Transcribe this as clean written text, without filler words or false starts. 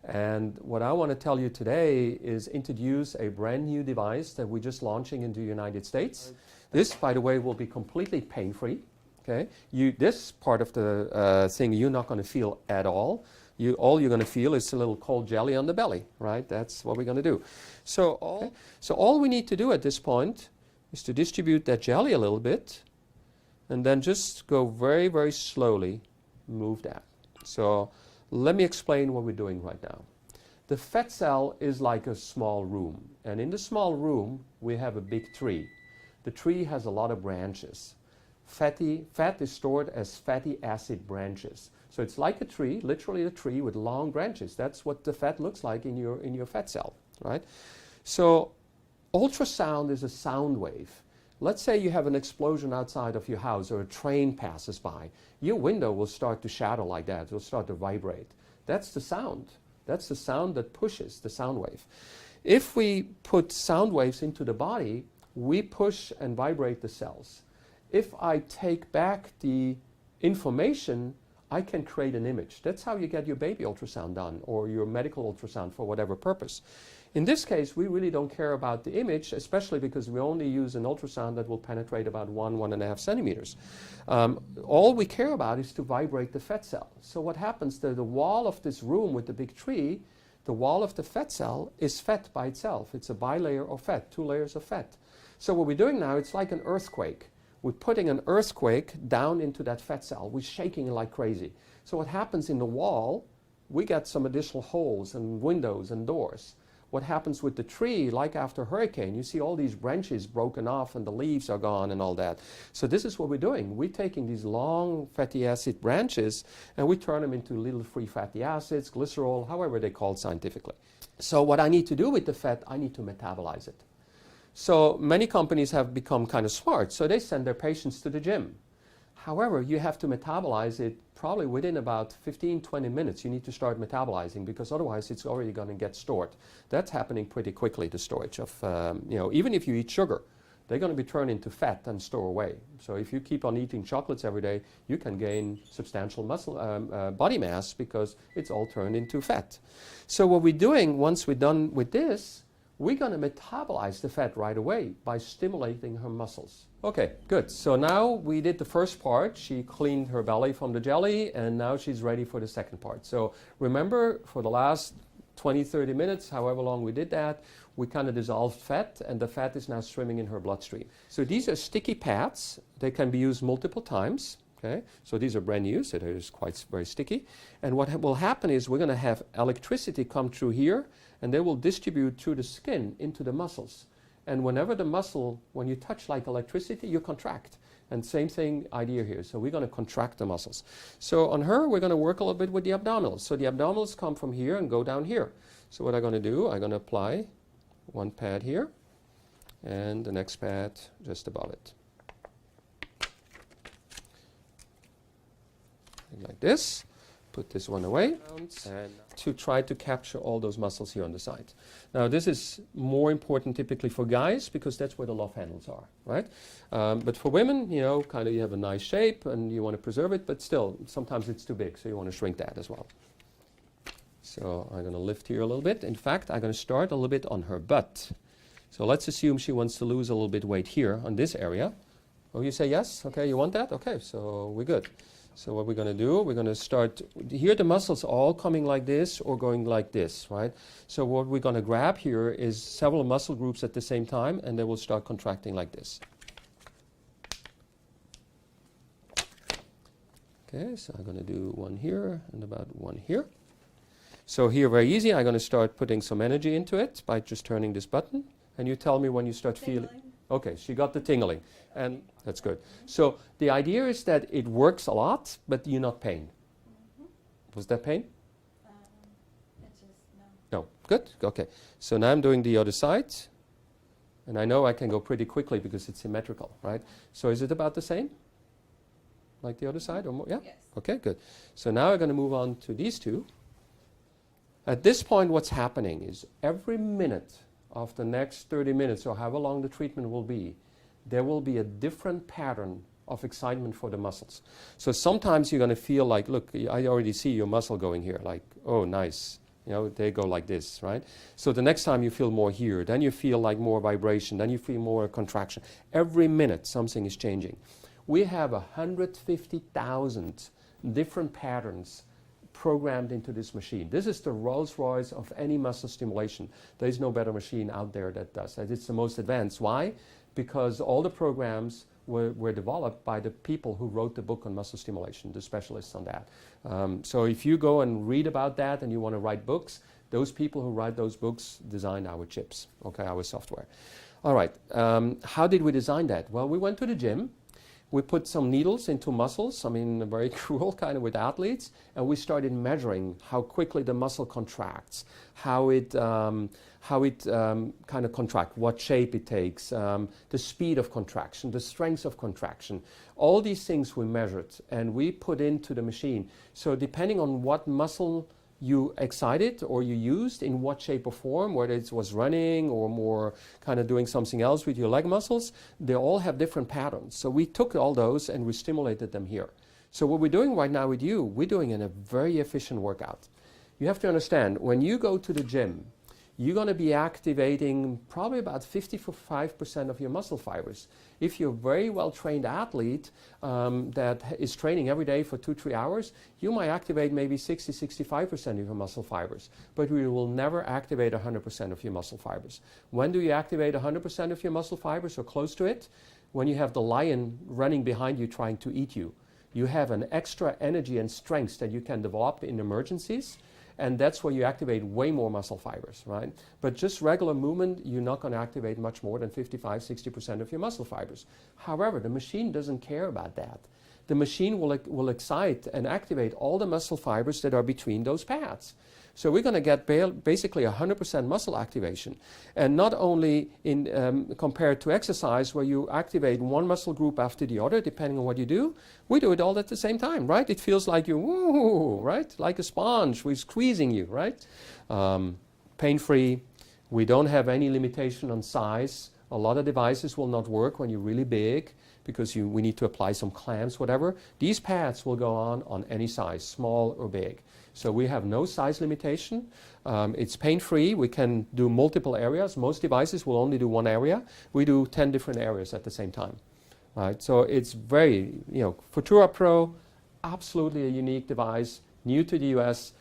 And what I want to tell you today is introduce a brand new device that we're just launching in the United States. This, by the way, will be completely pain-free. Okay? This part of the thing you're not going to feel at all. All you're going to feel is a little cold jelly on the belly, right? That's what we're going to do. So all we need to do at this point is to distribute that jelly a little bit and then just go very, very slowly move that. So let me explain what we're doing right now. The fat cell is like a small room, and in the small room we have a big tree. The tree has a lot of branches. Fat is stored as fatty acid branches. So it's like a tree, literally a tree with long branches. That's what the fat looks like in your fat cell, right? So ultrasound is a sound wave. Let's say you have an explosion outside of your house or a train passes by. Your window will start to shatter like that. It will start to vibrate. That's the sound. That's the sound that pushes the sound wave. If we put sound waves into the body, we push and vibrate the cells. If I take back the information, I can create an image. That's how you get your baby ultrasound done or your medical ultrasound for whatever purpose. In this case, we really don't care about the image, especially because we only use an ultrasound that will penetrate about 1.5 centimeters. All we care about is to vibrate the fat cell. So what happens, the wall of this room with the big tree, the wall of the fat cell is fat by itself. It's a bilayer of fat, 2 layers of fat. So what we're doing now, it's like an earthquake. We're putting an earthquake down into that fat cell. We're shaking it like crazy. So what happens in the wall, we get some additional holes and windows and doors. What happens with the tree, like after a hurricane, you see all these branches broken off and the leaves are gone and all that. So this is what we're doing. We're taking these long fatty acid branches and we turn them into little free fatty acids, glycerol, however they're called scientifically. So what I need to do with the fat, I need to metabolize it. So many companies have become kind of smart, so they send their patients to the gym. However, you have to metabolize it probably within about 15-20 minutes. You need to start metabolizing because otherwise it's already going to get stored. That's happening pretty quickly, the storage of, even if you eat sugar, they're going to be turned into fat and store away. So if you keep on eating chocolates every day, you can gain substantial muscle, body mass because it's all turned into fat. So what we're doing once we're done with this, we're going to metabolize the fat right away by stimulating her muscles. Okay, good. So now we did the first part. She cleaned her belly from the jelly, and now she's ready for the second part. So remember, for the last 20-30 minutes, however long we did that, we kind of dissolved fat, and the fat is now swimming in her bloodstream. So these are sticky pads. They can be used multiple times. Okay, so these are brand new, so they're just very sticky. And what will happen is we're going to have electricity come through here, and they will distribute through the skin into the muscles. And whenever the muscle, when you touch like electricity, you contract. And same thing idea here. So we're going to contract the muscles. So on her, we're going to work a little bit with the abdominals. So the abdominals come from here and go down here. So what I'm going to do, I'm going to apply one pad here and the next pad just above it. Like this. Put this one away and to try to capture all those muscles here on the side. Now this is more important typically for guys because that's where the love handles are, right? But for women, you know, kind of you have a nice shape and you want to preserve it, but still sometimes it's too big, so you want to shrink that as well. So I'm going to lift here a little bit. In fact, I'm going to start a little bit on her butt. So let's assume she wants to lose a little bit weight here on this area. Oh, you say yes? Okay, you want that? Okay, so we're good. So what we're going to do, we're going to start, here the muscles are all coming like this or going like this, right? So what we're going to grab here is several muscle groups at the same time, and they will start contracting like this. Okay, so I'm going to do one here and about one here. So here, very easy, I'm going to start putting some energy into it by just turning this button, and you tell me when you start feeling. Okay, she got the tingling, and that's good. So the idea is that it works a lot, but you're not pain. Was that pain? It's just no. No, good, okay. So now I'm doing the other side, and I know I can go pretty quickly because it's symmetrical, right? So is it about the same? Like the other side or more? Yeah? Yes. Okay, good. So now we're going to move on to these two. At this point, what's happening is every minute of the next 30 minutes or however long the treatment will be, there will be a different pattern of excitement for the muscles. So sometimes you're going to feel like, look, I already see your muscle going here, like, oh, nice. You know, they go like this, right? So the next time you feel more here, then you feel like more vibration, then you feel more contraction. Every minute something is changing. We have 150,000 different patterns programmed into this machine. This is the Rolls Royce of any muscle stimulation. There is no better machine out there that does that. It's the most advanced. Why? Because all the programs were developed by the people who wrote the book on muscle stimulation, the specialists on that. So if you go and read about that and you want to write books, those people who write those books designed our chips, okay, our software. All right, how did we design that? Well, we went to the gym. We put some needles into muscles, I mean, very cruel kind of with athletes, and we started measuring how quickly the muscle contracts, how it kind of contracts, what shape it takes, the speed of contraction, the strength of contraction. All these things we measured and we put into the machine. So depending on what muscle you excited or you used, in what shape or form, whether it was running or more kind of doing something else with your leg muscles, they all have different patterns. So we took all those and we stimulated them here. So what we're doing right now with you, we're doing a very efficient workout. You have to understand, when you go to the gym, you're going to be activating probably about 55% of your muscle fibers. If you're a very well-trained athlete that is training every day for 2-3 hours, you might activate maybe 60-65% of your muscle fibers, but you will never activate 100% of your muscle fibers. When do you activate 100% of your muscle fibers or close to it? When you have the lion running behind you trying to eat you. You have an extra energy and strength that you can develop in emergencies, and that's where you activate way more muscle fibers, right? But just regular movement, you're not going to activate much more than 55-60% of your muscle fibers. However, the machine doesn't care about that. The machine will excite and activate all the muscle fibers that are between those pads. So we're going to get basically 100% muscle activation. And not only in compared to exercise where you activate one muscle group after the other, depending on what you do, we do it all at the same time, right? It feels like you're, woo, right? Like a sponge, we're squeezing you, right? Pain-free. We don't have any limitation on size. A lot of devices will not work when you're really big because we need to apply some clamps, whatever. These pads will go on any size, small or big. So we have no size limitation. It's pain-free. We can do multiple areas. Most devices will only do one area. We do 10 different areas at the same time. Right? So it's very, Futura Pro, absolutely a unique device, new to the US.